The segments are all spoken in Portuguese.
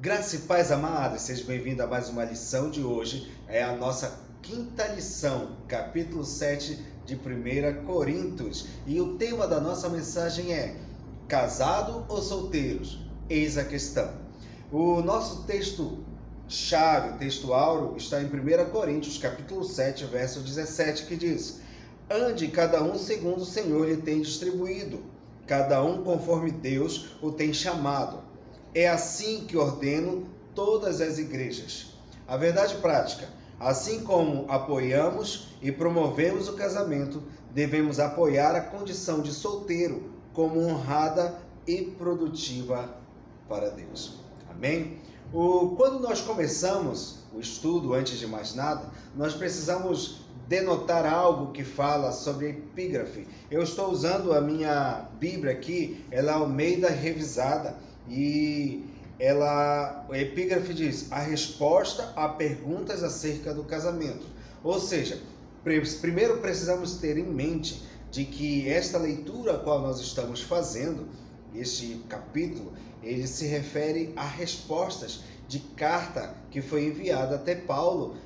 Graça e paz, amados, seja bem-vindo a mais uma lição de hoje. É a nossa quinta lição, capítulo 7 de 1 Coríntios. E o tema da nossa mensagem é: casado ou solteiros? Eis a questão. O nosso texto-chave, texto áureo, está em 1 Coríntios, capítulo 7, verso 17, que diz: ande cada um segundo o Senhor lhe tem distribuído, cada um conforme Deus o tem chamado. É assim que ordeno todas as igrejas. A verdade prática: assim como apoiamos e promovemos o casamento, devemos apoiar a condição de solteiro como honrada e produtiva para Deus. Amém? Quando nós começamos o estudo, antes de mais nada, nós precisamos denotar algo que fala sobre a epígrafe. Eu estou usando a minha Bíblia aqui, ela é Almeida revisada, e a epígrafe diz: a resposta a perguntas acerca do casamento. Ou seja, primeiro precisamos ter em mente de que esta leitura a qual nós estamos fazendo, este capítulo, ele se refere a respostas de carta que foi enviada até Paulo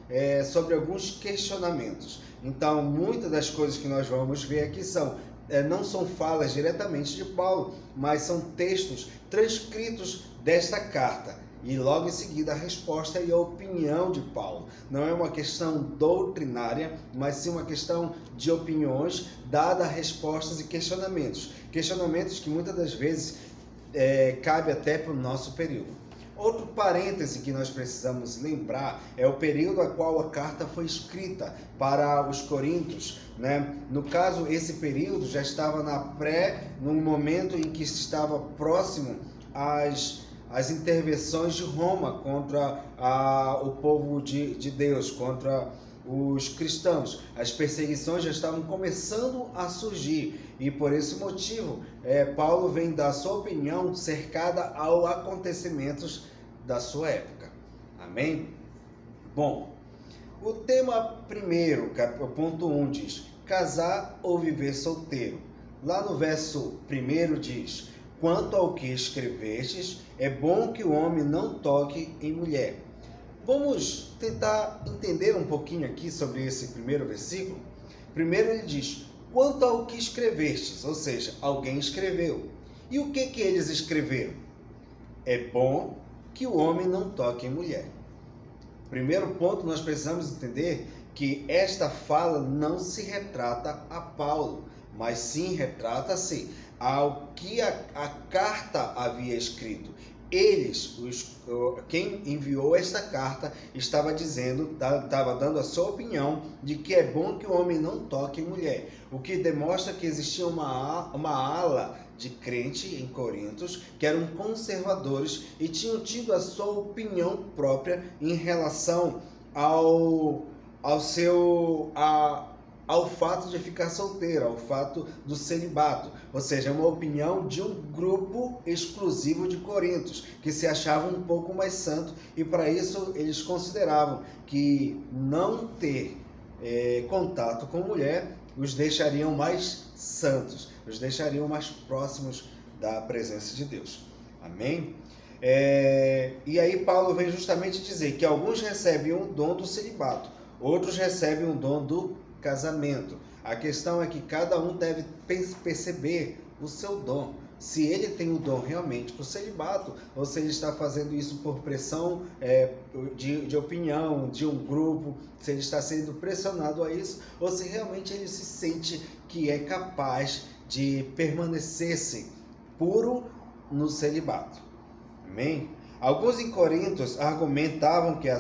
sobre alguns questionamentos. Então, muitas das coisas que nós vamos ver aqui não são falas diretamente de Paulo, mas são textos transcritos desta carta. E logo em seguida a resposta e a opinião de Paulo. Não é uma questão doutrinária, mas sim uma questão de opiniões, dadas respostas e questionamentos. Questionamentos que muitas das vezes cabe até para o nosso período. Outro parêntese que nós precisamos lembrar é o período a qual a carta foi escrita para os coríntios, né? No caso, esse período já estava no momento em que estava próximo às intervenções de Roma contra o povo de Deus, contra os cristãos. As perseguições já estavam começando a surgir e por esse motivo Paulo vem dar sua opinião cercada aos acontecimentos da sua época. Amém? Bom, o tema primeiro, o ponto 1 diz: casar ou viver solteiro. Lá no verso 1 diz: quanto ao que escrevestes, é bom que o homem não toque em mulher. Vamos tentar entender um pouquinho aqui sobre esse primeiro versículo. Primeiro ele diz: quanto ao que escrevestes, ou seja, alguém escreveu. E o que eles escreveram? É bom que o homem não toque em mulher. Primeiro ponto, nós precisamos entender que esta fala não se retrata a Paulo, mas sim retrata-se ao que a carta havia escrito. Quem enviou esta carta estava dando a sua opinião de que é bom que o homem não toque em mulher, o que demonstra que existia uma ala de crente em Coríntios que eram conservadores e tinham tido a sua opinião própria em relação ao fato de ficar solteiro, ao fato do celibato, ou seja, uma opinião de um grupo exclusivo de coríntios, que se achavam um pouco mais santo, e para isso eles consideravam que não ter contato com mulher os deixariam mais santos, os deixariam mais próximos da presença de Deus. Amém? E aí Paulo vem justamente dizer que alguns recebem o dom do celibato, outros recebem o dom do casamento. A questão é que cada um deve perceber o seu dom, se ele tem o dom realmente para o celibato, ou se ele está fazendo isso por pressão de opinião, de um grupo, se ele está sendo pressionado a isso, ou se realmente ele se sente que é capaz de permanecer-se puro no celibato. Amém? Alguns em Coríntios argumentavam que a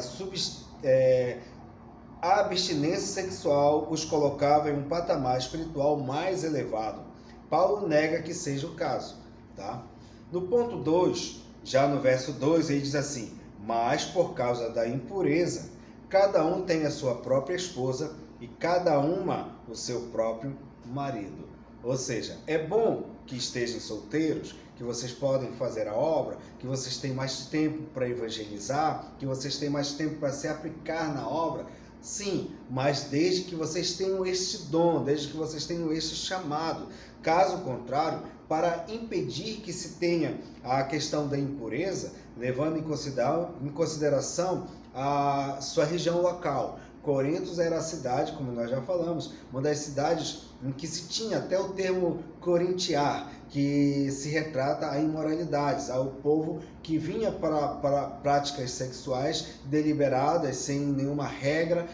abstinência sexual os colocava em um patamar espiritual mais elevado. Paulo nega que seja o caso. Tá? No ponto 2, já no verso 2, ele diz assim: mas por causa da impureza, cada um tem a sua própria esposa e cada uma o seu próprio marido. Ou seja, é bom que estejam solteiros, que vocês podem fazer a obra, que vocês têm mais tempo para evangelizar, que vocês têm mais tempo para se aplicar na obra. Sim, mas desde que vocês tenham este dom, desde que vocês tenham este chamado. Caso contrário, para impedir que se tenha a questão da impureza, levando em consideração a sua região local. Corintos era a cidade, como nós já falamos, uma das cidades em que se tinha até o termo corintiar, que se retrata a imoralidades, ao povo que vinha para práticas sexuais deliberadas, sem nenhuma regra,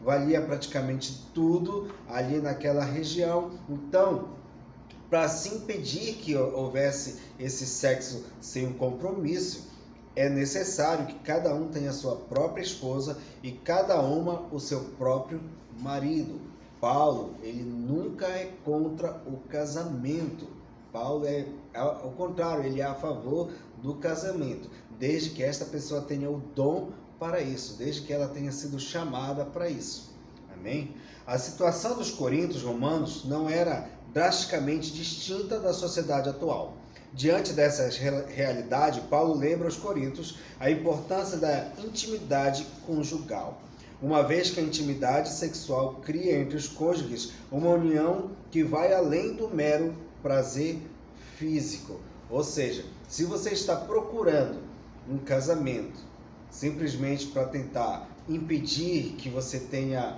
valia praticamente tudo ali naquela região. Então, para se impedir que houvesse esse sexo sem um compromisso, é necessário que cada um tenha a sua própria esposa e cada uma o seu próprio marido. Paulo, ele nunca é contra o casamento. Paulo é ao contrário, ele é a favor do casamento, desde que esta pessoa tenha o dom para isso, desde que ela tenha sido chamada para isso. Amém? A situação dos coríntios romanos não era drasticamente distinta da sociedade atual. Diante dessa realidade, Paulo lembra aos coríntios a importância da intimidade conjugal, uma vez que a intimidade sexual cria entre os cônjuges uma união que vai além do mero prazer físico. Ou seja, se você está procurando um casamento simplesmente para tentar impedir que você tenha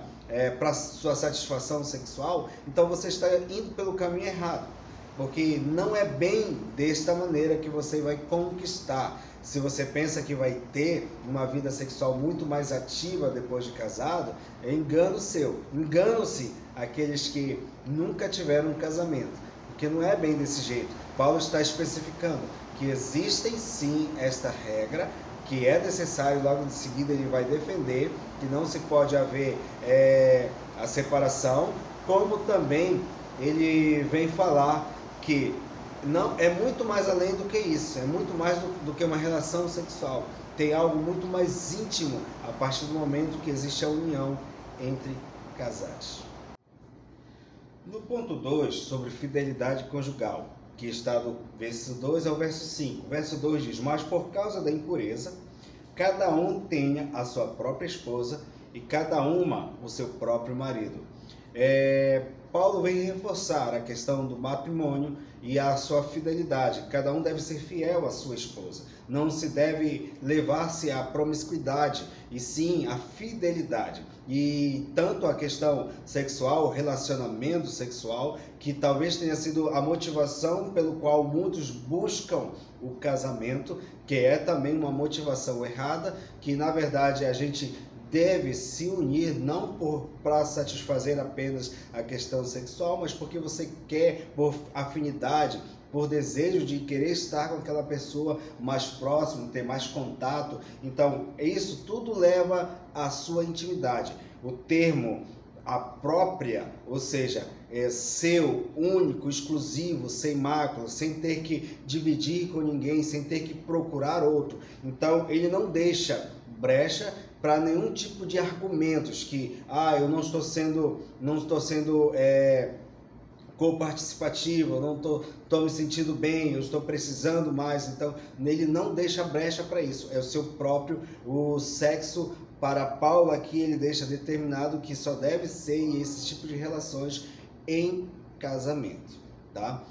para sua satisfação sexual, então você está indo pelo caminho errado. Porque não é bem desta maneira que você vai conquistar. Se você pensa que vai ter uma vida sexual muito mais ativa depois de casado, é engano seu. Enganam-se aqueles que nunca tiveram um casamento, porque não é bem desse jeito. Paulo está especificando que existem sim esta regra, que é necessário, logo em seguida ele vai defender que não se pode haver a separação, como também ele vem falar que não é muito mais além do que isso, é muito mais do que uma relação sexual. Tem algo muito mais íntimo a partir do momento que existe a união entre casais. No ponto 2, sobre fidelidade conjugal, que está do verso 2 ao verso 5. O verso 2 diz: mas por causa da impureza, cada um tenha a sua própria esposa e cada uma o seu próprio marido. Paulo vem reforçar a questão do matrimônio e a sua fidelidade. Cada um deve ser fiel à sua esposa. Não se deve levar-se à promiscuidade, e sim à fidelidade. E tanto a questão sexual, o relacionamento sexual, que talvez tenha sido a motivação pelo qual muitos buscam o casamento, que é também uma motivação errada, que na verdade a gente deve se unir não para satisfazer apenas a questão sexual, mas porque você quer, por afinidade, por desejo de querer estar com aquela pessoa mais próximo, ter mais contato. Então, isso tudo leva à sua intimidade. O termo a própria, ou seja, seu, único, exclusivo, sem mácula, sem ter que dividir com ninguém, sem ter que procurar outro. Então, ele não deixa brecha para nenhum tipo de argumentos que eu não estou sendo coparticipativo, eu não estou me sentindo bem, eu estou precisando mais. Então, ele não deixa brecha para isso. É o seu próprio, o sexo. Para Paulo aqui ele deixa determinado que só deve ser esse tipo de relações em casamento, tá?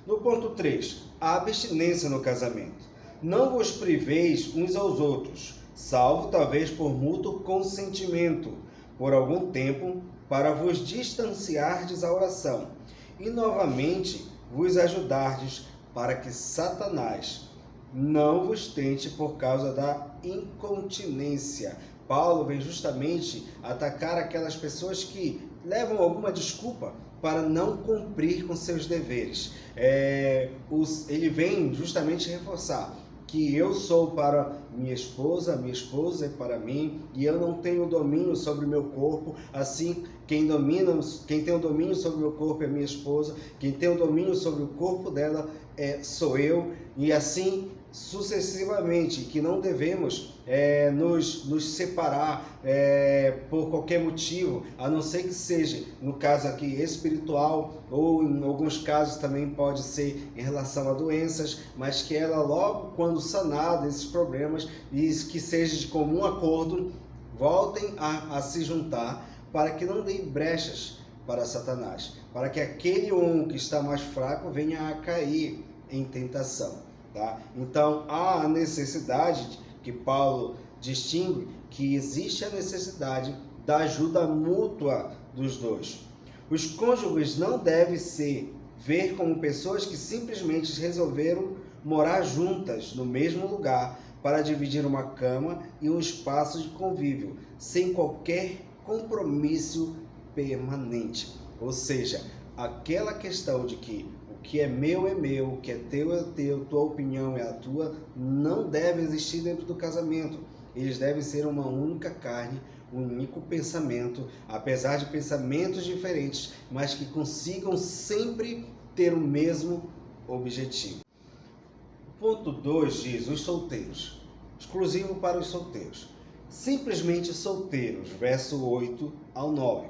No ponto 3, a abstinência no casamento. Não vos priveis uns aos outros, salvo talvez por mútuo consentimento, por algum tempo, para vos distanciardes à oração, e novamente vos ajudardes, para que Satanás não vos tente por causa da incontinência. Paulo vem justamente atacar aquelas pessoas que levam alguma desculpa para não cumprir com seus deveres. Ele vem justamente reforçar que eu sou para minha esposa é para mim, e eu não tenho domínio sobre o meu corpo. Assim, quem tem o domínio sobre o meu corpo é minha esposa, quem tem o domínio sobre o corpo dela sou eu, e assim sucessivamente, que não devemos nos separar por qualquer motivo, a não ser que seja, no caso aqui, espiritual, ou em alguns casos também pode ser em relação a doenças, mas que ela logo quando sanada esses problemas, e que seja de comum acordo, voltem a se juntar, para que não dê brechas para Satanás, para que aquele que está mais fraco venha a cair em tentação. Tá? Então, há a necessidade que Paulo distingue, que existe a necessidade da ajuda mútua dos dois. Os cônjuges não devem se ver como pessoas que simplesmente resolveram morar juntas no mesmo lugar para dividir uma cama e um espaço de convívio, sem qualquer compromisso permanente. Ou seja, aquela questão de que o que é meu, o que é teu, tua opinião é a tua, não deve existir dentro do casamento. Eles devem ser uma única carne, um único pensamento, apesar de pensamentos diferentes, mas que consigam sempre ter o mesmo objetivo. Ponto 2 diz: os solteiros, exclusivo para os solteiros. Simplesmente solteiros, verso 8 ao 9.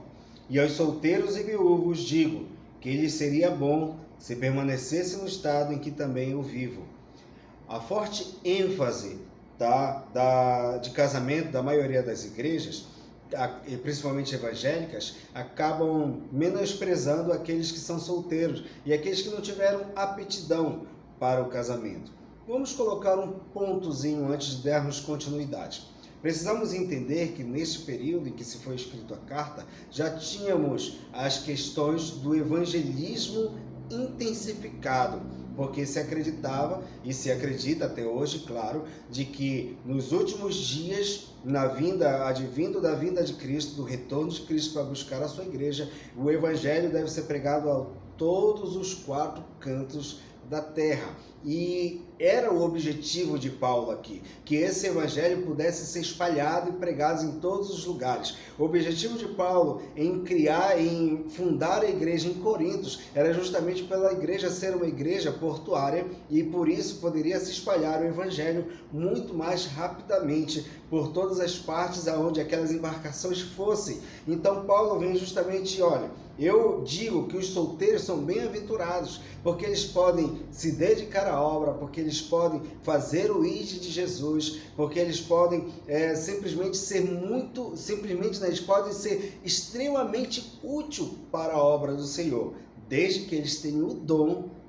E aos solteiros e viúvos digo que lhes seria bom se permanecesse no estado em que também eu vivo. A forte ênfase de casamento da maioria das igrejas, e principalmente evangélicas, acabam menosprezando aqueles que são solteiros e aqueles que não tiveram aptidão para o casamento. Vamos colocar um pontozinho antes de darmos continuidade. Precisamos entender que neste período em que se foi escrita a carta, já tínhamos as questões do evangelismo intensificado, porque se acreditava, e se acredita até hoje, claro, de que nos últimos dias, advindo da vinda de Cristo, do retorno de Cristo para buscar a sua igreja, o evangelho deve ser pregado a todos os 4 cantos da terra. E era o objetivo de Paulo aqui, que esse evangelho pudesse ser espalhado e pregado em todos os lugares. O objetivo de Paulo em fundar a igreja em Corinto era justamente pela igreja ser uma igreja portuária, e por isso poderia se espalhar o evangelho muito mais rapidamente por todas as partes aonde aquelas embarcações fossem. Então Paulo vem justamente, olha, eu digo que os solteiros são bem-aventurados, porque eles podem se dedicar à obra, porque eles podem fazer o ID de Jesus, porque eles podem eles podem ser extremamente útil para a obra do Senhor, desde que eles tenham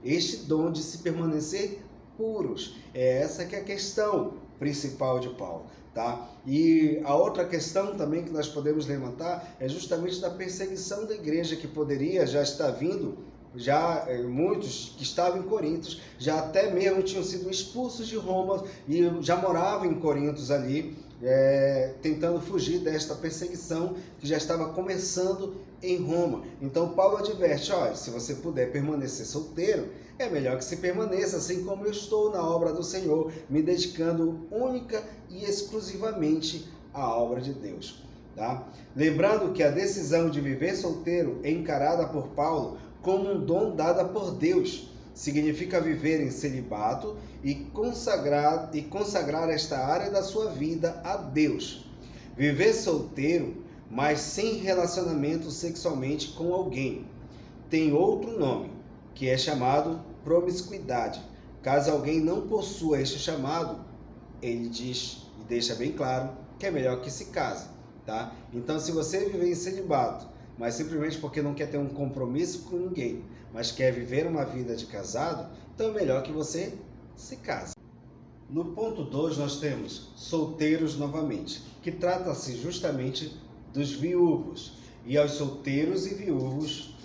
este dom de se permanecer puros. É essa que é a questão principal de Paulo. Tá? E a outra questão também que nós podemos levantar é justamente da perseguição da igreja, que poderia já estar vindo, muitos que estavam em Corinto, já até mesmo tinham sido expulsos de Roma e já moravam em Corinto ali, tentando fugir desta perseguição que já estava começando em Roma. Então Paulo adverte, olha, se você puder permanecer solteiro, é melhor que se permaneça, assim como eu estou na obra do Senhor, me dedicando única e exclusivamente à obra de Deus. Tá? Lembrando que a decisão de viver solteiro é encarada por Paulo como um dom dado por Deus. Significa viver em celibato e consagrar esta área da sua vida a Deus. Viver solteiro, mas sem relacionamento sexualmente com alguém, tem outro nome, que é chamado promiscuidade. Caso alguém não possua este chamado, ele diz e deixa bem claro que é melhor que se case. Tá? Então, se você viver em celibato, mas simplesmente porque não quer ter um compromisso com ninguém, mas quer viver uma vida de casado, então é melhor que você se case. No ponto 2 nós temos solteiros novamente, que trata-se justamente dos viúvos. E aos solteiros e viúvos,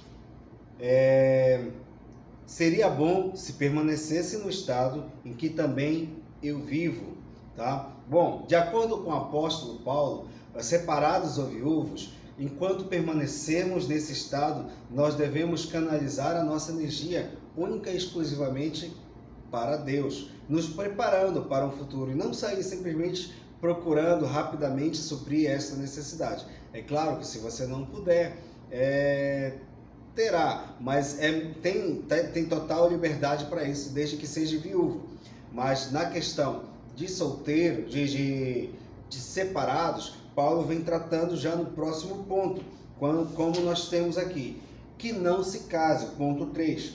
seria bom se permanecesse no estado em que também eu vivo. Tá? Bom, de acordo com o apóstolo Paulo, separados ou viúvos, enquanto permanecermos nesse estado, nós devemos canalizar a nossa energia única e exclusivamente para Deus, nos preparando para um futuro e não sair simplesmente procurando rapidamente suprir essa necessidade. É claro que se você não puder, terá, mas tem total liberdade para isso, desde que seja viúvo. Mas na questão de solteiro, de separados, Paulo vem tratando já no próximo ponto, como nós temos aqui, que não se case, ponto 3,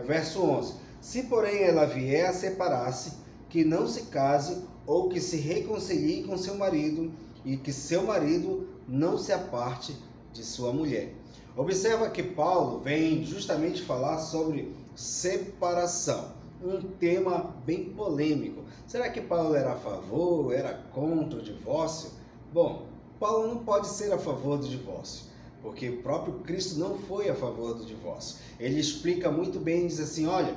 verso 11. Se porém ela vier a separar-se, que não se case ou que se reconcilie com seu marido, e que seu marido não se aparte de sua mulher. Observa que Paulo vem justamente falar sobre separação, um tema bem polêmico. Será que Paulo era a favor, era contra o divórcio? Bom, Paulo não pode ser a favor do divórcio, porque o próprio Cristo não foi a favor do divórcio. Ele explica muito bem, diz assim, olha,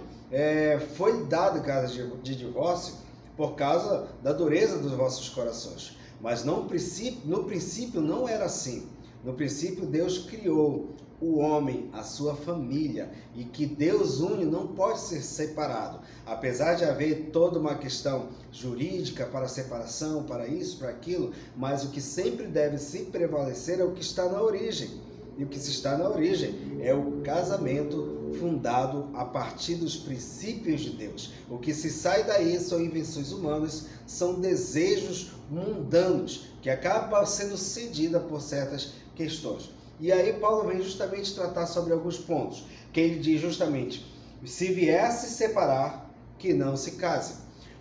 foi dado caso de divórcio por causa da dureza dos vossos corações. Mas no princípio não era assim. No princípio Deus criou o homem, a sua família, e que Deus une não pode ser separado. Apesar de haver toda uma questão jurídica para a separação, para isso, para aquilo, mas o que sempre deve se prevalecer é o que está na origem. E o que se está na origem é o casamento fundado a partir dos princípios de Deus. O que se sai daí são invenções humanas, são desejos mundanos, que acabam sendo cedidos por certas questões. E aí Paulo vem justamente tratar sobre alguns pontos, que ele diz justamente, se vier a se separar, que não se case.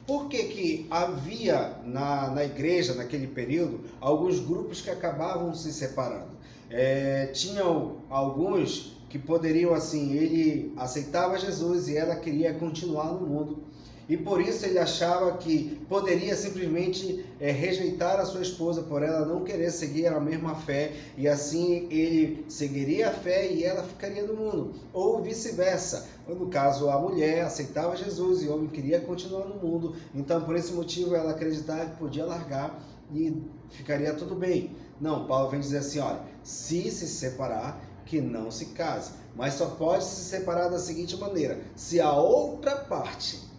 Por que havia na igreja, naquele período, alguns grupos que acabavam se separando? Tinham alguns que poderiam, assim, ele aceitava Jesus e ela queria continuar no mundo. E por isso ele achava que poderia simplesmente rejeitar a sua esposa por ela não querer seguir a mesma fé, e assim ele seguiria a fé e ela ficaria no mundo. Ou vice-versa, no caso a mulher aceitava Jesus e o homem queria continuar no mundo, então por esse motivo ela acreditava que podia largar e ficaria tudo bem. Não, Paulo vem dizer assim, olha, se separar, que não se case, mas só pode se separar da seguinte maneira, se a outra parte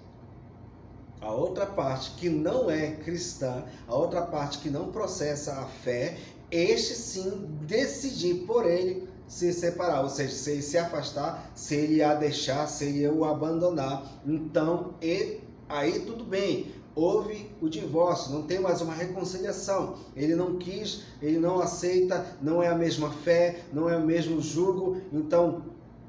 que não é cristã, a outra parte que não processa a fé, este sim decidir por ele se separar, ou seja, se ele se afastar, se ele a deixar, se ele o abandonar, então aí tudo bem, houve o divórcio, não tem mais uma reconciliação, ele não quis, ele não aceita, não é a mesma fé, não é o mesmo jugo, então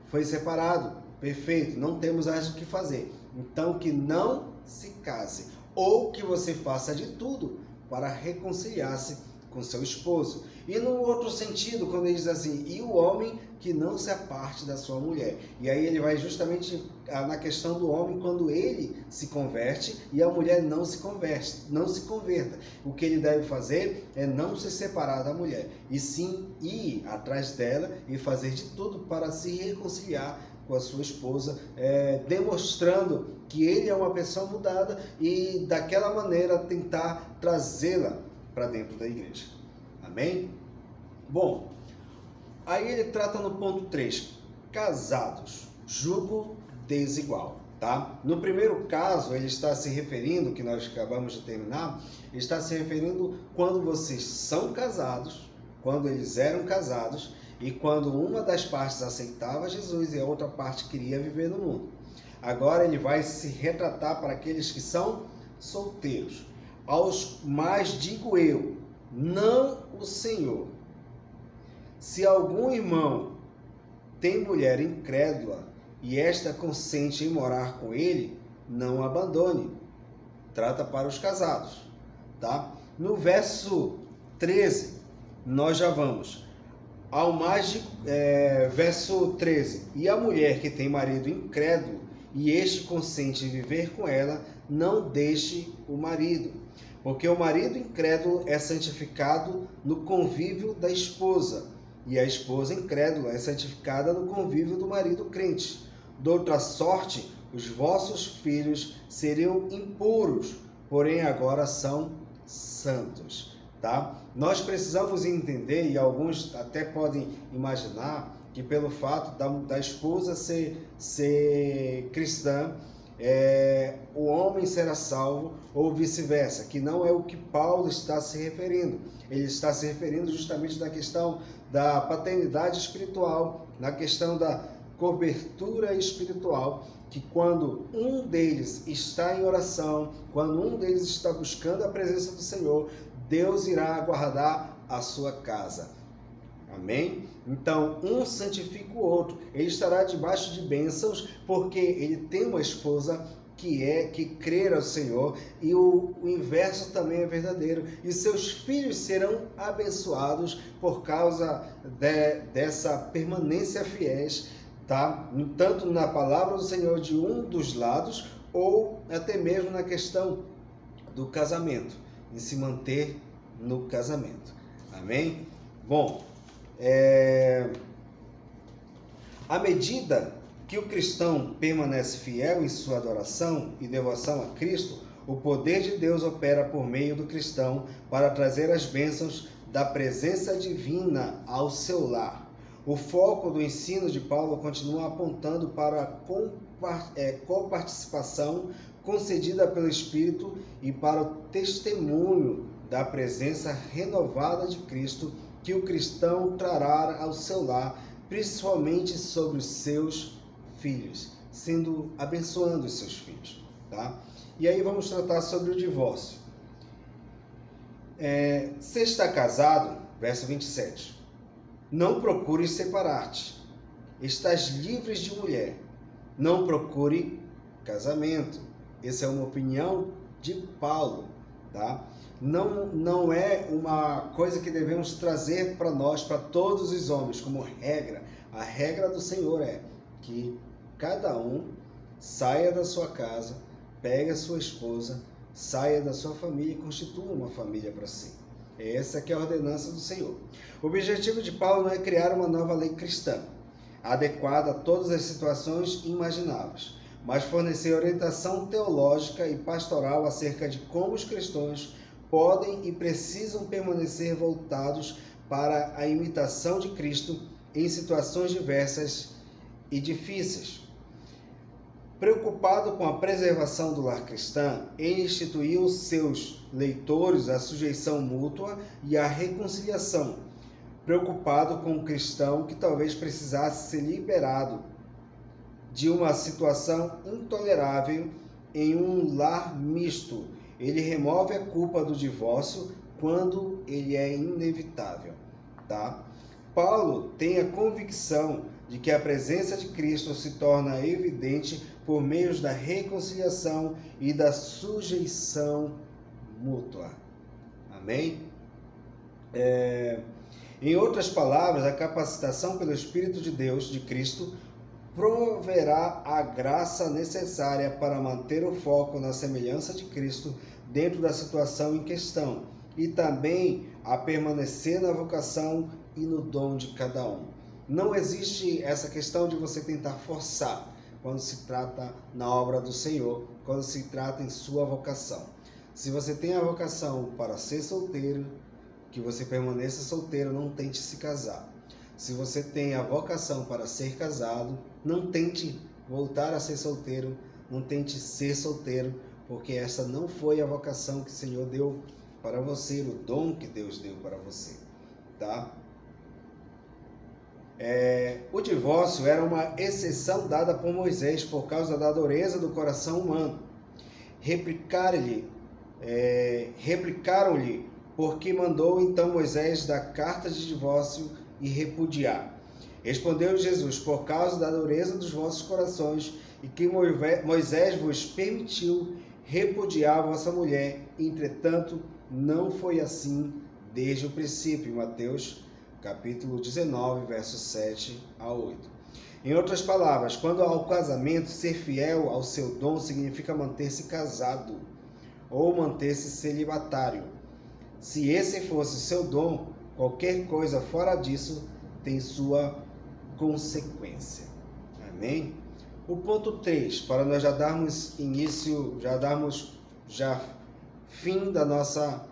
foi separado, perfeito, não temos mais o que fazer, então que não se case, ou que você faça de tudo para reconciliar-se com seu esposo. E no outro sentido, quando ele diz assim, e o homem que não se aparte da sua mulher. E aí ele vai justamente na questão do homem, quando ele se converte e a mulher não se converta. O que ele deve fazer é não se separar da mulher, e sim ir atrás dela e fazer de tudo para se reconciliar com a sua esposa, demonstrando que ele é uma pessoa mudada e daquela maneira tentar trazê-la para dentro da igreja. Amém? Bom, aí ele trata no ponto 3, casados, jugo desigual. Tá? No primeiro caso, ele está se referindo, que nós acabamos de terminar, ele está se referindo quando vocês são casados, quando eles eram casados, e quando uma das partes aceitava Jesus e a outra parte queria viver no mundo. Agora ele vai se retratar para aqueles que são solteiros. Aos mais digo eu, não o Senhor. Se algum irmão tem mulher incrédula e esta consente em morar com ele, não abandone. Trata para os casados. Tá? No verso 13, nós já vamos. Verso 13, e a mulher que tem marido incrédulo e este consente em viver com ela, não deixe o marido, porque o marido incrédulo é santificado no convívio da esposa, e a esposa incrédula é santificada no convívio do marido crente. De outra sorte, os vossos filhos seriam impuros, porém agora são santos. Tá? Nós precisamos entender, e alguns até podem imaginar, que pelo fato da esposa ser cristã, o homem será salvo, ou vice-versa, que não é o que Paulo está se referindo. Ele está se referindo justamente na questão da paternidade espiritual, na questão da cobertura espiritual, que quando um deles está em oração, quando um deles está buscando a presença do Senhor, Deus irá guardar a sua casa. Amém? Então, um santifica o outro. Ele estará debaixo de bênçãos, porque ele tem uma esposa que crer ao Senhor, e o inverso também é verdadeiro. E seus filhos serão abençoados por causa dessa permanência fiéis, tá? Tanto na palavra do Senhor de um dos lados, ou até mesmo na questão do casamento, em se manter no casamento. Amém? Bom, à medida que o cristão permanece fiel em sua adoração e devoção a Cristo, o poder de Deus opera por meio do cristão para trazer as bênçãos da presença divina ao seu lar. O foco do ensino de Paulo continua apontando para a coparticipação concedida pelo Espírito e para o testemunho da presença renovada de Cristo que o cristão trará ao seu lar, principalmente sobre os seus filhos, abençoando os seus filhos, tá? E aí vamos tratar sobre o divórcio. Se está casado, verso 27, não procure separar-te, estás livres de mulher, não procure casamento. Essa é uma opinião de Paulo, tá? Não é uma coisa que devemos trazer para nós, para todos os homens, como regra. A regra do Senhor é que cada um saia da sua casa, pegue a sua esposa, saia da sua família e constitua uma família para si. Essa que é a ordenança do Senhor. O objetivo de Paulo não é criar uma nova lei cristã, adequada a todas as situações imagináveis, mas fornecer orientação teológica e pastoral acerca de como os cristãos podem e precisam permanecer voltados para a imitação de Cristo em situações diversas e difíceis. Preocupado com a preservação do lar cristão, ele instituiu seus leitores a sujeição mútua e a reconciliação, preocupado com o cristão que talvez precisasse ser liberado de uma situação intolerável em um lar misto. Ele remove a culpa do divórcio quando ele é inevitável, tá? Paulo tem a convicção de que a presença de Cristo se torna evidente por meio da reconciliação e da sujeição mútua. Amém? Em outras palavras, a capacitação pelo Espírito de Deus, de Cristo, proverá a graça necessária para manter o foco na semelhança de Cristo dentro da situação em questão, e também a permanecer na vocação e no dom de cada um. Não existe essa questão de você tentar forçar quando se trata na obra do Senhor, quando se trata em sua vocação. Se você tem a vocação para ser solteiro, que você permaneça solteiro, não tente se casar. Se você tem a vocação para ser casado, não tente voltar a ser solteiro, não tente ser solteiro, porque essa não foi a vocação que o Senhor deu para você, o dom que Deus deu para você, tá? O divórcio era uma exceção dada por Moisés por causa da dureza do coração humano. Replicaram-lhe, porque mandou então Moisés dar carta de divórcio e repudiar. Respondeu Jesus: por causa da dureza dos vossos corações, e que Moisés vos permitiu repudiar a vossa mulher, entretanto, não foi assim desde o princípio. Mateus capítulo 19, versos 7 a 8. Em outras palavras, quando ao casamento, ser fiel ao seu dom significa manter-se casado ou manter-se celibatário. Se esse fosse o seu dom, qualquer coisa fora disso tem sua consequência. Amém? O ponto 3, para nós já darmos início, já fim da nossa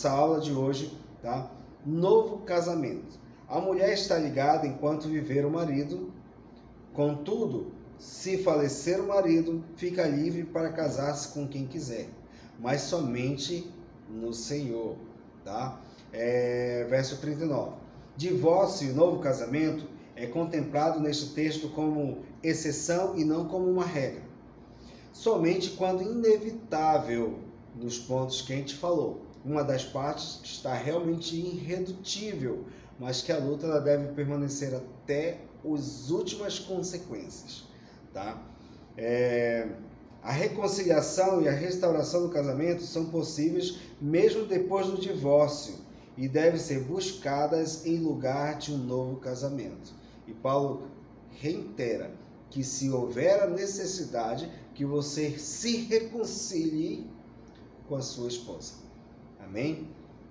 aula de hoje, tá? Novo casamento. A mulher está ligada enquanto viver o marido, contudo, se falecer o marido, fica livre para casar-se com quem quiser, mas somente no Senhor, tá? Verso 39. Divórcio e novo casamento é contemplado neste texto como exceção e não como uma regra. Somente quando inevitável, nos pontos que a gente falou, uma das partes está realmente irredutível, mas que a luta ela deve permanecer até as últimas consequências, tá? A reconciliação e a restauração do casamento são possíveis mesmo depois do divórcio e devem ser buscadas em lugar de um novo casamento. E Paulo reitera que se houver a necessidade, que você se reconcilie com a sua esposa. Amém?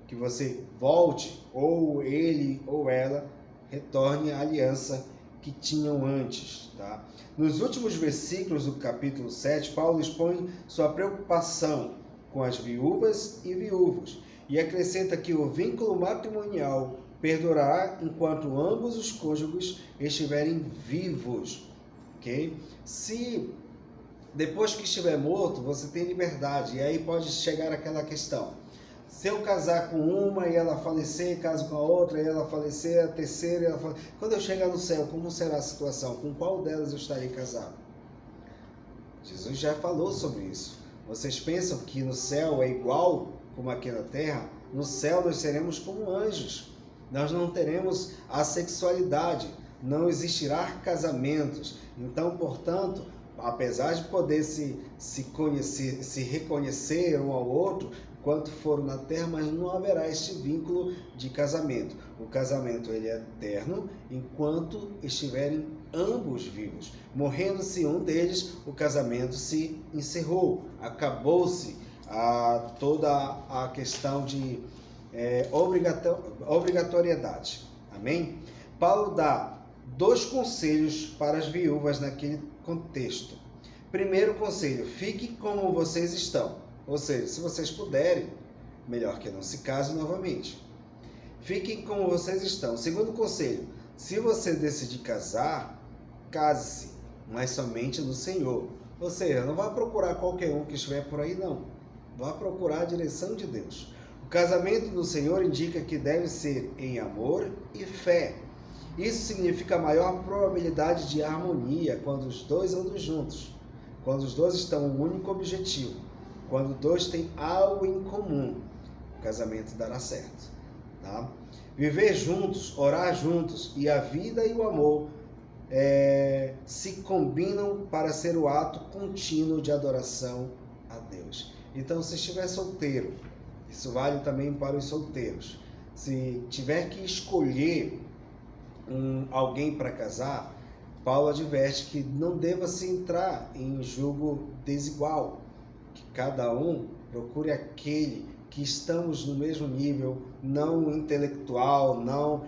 Que você volte, ou ele ou ela retorne à aliança que tinham antes. Tá? Nos últimos versículos do capítulo 7, Paulo expõe sua preocupação com as viúvas e viúvos e acrescenta que o vínculo matrimonial perdurará enquanto ambos os cônjuges estiverem vivos. Okay? Se depois que estiver morto, você tem liberdade, e aí pode chegar aquela questão: se eu casar com uma e ela falecer, caso com a outra e ela falecer, a terceira e ela falecer, quando eu chegar no céu, como será a situação? Com qual delas eu estarei casado? Jesus já falou sobre isso. Vocês pensam que no céu é igual como aqui na terra? No céu nós seremos como anjos. Nós não teremos a sexualidade, não existirá casamentos. Então, portanto, apesar de poder se conhecer, se reconhecer um ao outro, quanto for na terra, mas não haverá este vínculo de casamento. O casamento ele é eterno enquanto estiverem ambos vivos. Morrendo-se um deles, o casamento se encerrou, acabou-se toda a questão de obrigatoriedade. Amém? Paulo dá 2 conselhos para as viúvas naquele contexto. Primeiro conselho: fiquem como vocês estão. Ou seja, se vocês puderem, melhor que não se case novamente. Fiquem como vocês estão. Segundo conselho: se você decidir casar, case-se, mas somente no Senhor. Ou seja, não vá procurar qualquer um que estiver por aí, não. Vá procurar a direção de Deus. O casamento no Senhor indica que deve ser em amor e fé. Isso significa maior probabilidade de harmonia quando os dois andam juntos, quando os dois estão em um único objetivo, quando dois têm algo em comum. O casamento dará certo. Tá? Viver juntos, orar juntos e a vida e o amor se combinam para ser o ato contínuo de adoração a Deus. Então, se estiver solteiro, isso vale também para os solteiros. Se tiver que escolher alguém para casar, Paulo adverte que não deva se entrar em julgo desigual, que cada um procure aquele que estamos no mesmo nível, não intelectual, não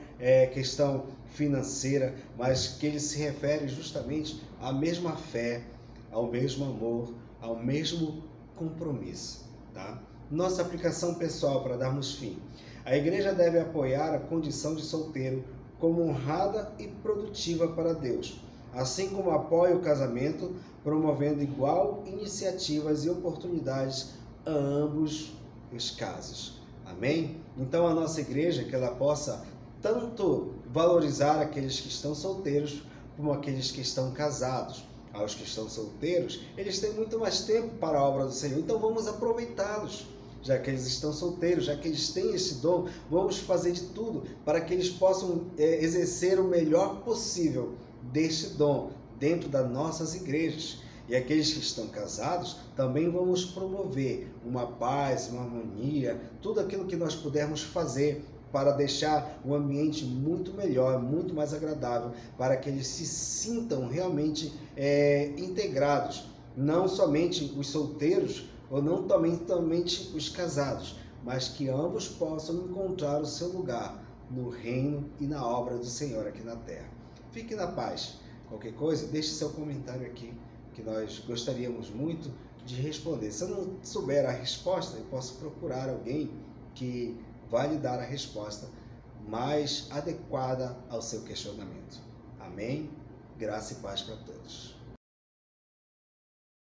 questão financeira, mas que ele se refere justamente à mesma fé, ao mesmo amor, ao mesmo compromisso. Tá? Nossa aplicação pessoal para darmos fim. A igreja deve apoiar a condição de solteiro como honrada e produtiva para Deus, assim como apoia o casamento, promovendo igual iniciativas e oportunidades a ambos os casos. Amém? Então a nossa igreja, que ela possa tanto valorizar aqueles que estão solteiros, como aqueles que estão casados. Aos que estão solteiros, eles têm muito mais tempo para a obra do Senhor, então vamos aproveitá-los. Já que eles estão solteiros, já que eles têm esse dom, vamos fazer de tudo para que eles possam exercer o melhor possível deste dom dentro das nossas igrejas. E aqueles que estão casados, também vamos promover uma paz, uma harmonia, tudo aquilo que nós pudermos fazer para deixar o ambiente muito melhor, muito mais agradável, para que eles se sintam realmente integrados. Não somente os solteiros, ou não somente os casados, mas que ambos possam encontrar o seu lugar no reino e na obra do Senhor aqui na terra. Fique na paz. Qualquer coisa, deixe seu comentário aqui, que nós gostaríamos muito de responder. Se eu não souber a resposta, eu posso procurar alguém que vai lhe dar a resposta mais adequada ao seu questionamento. Amém? Graça e paz para todos.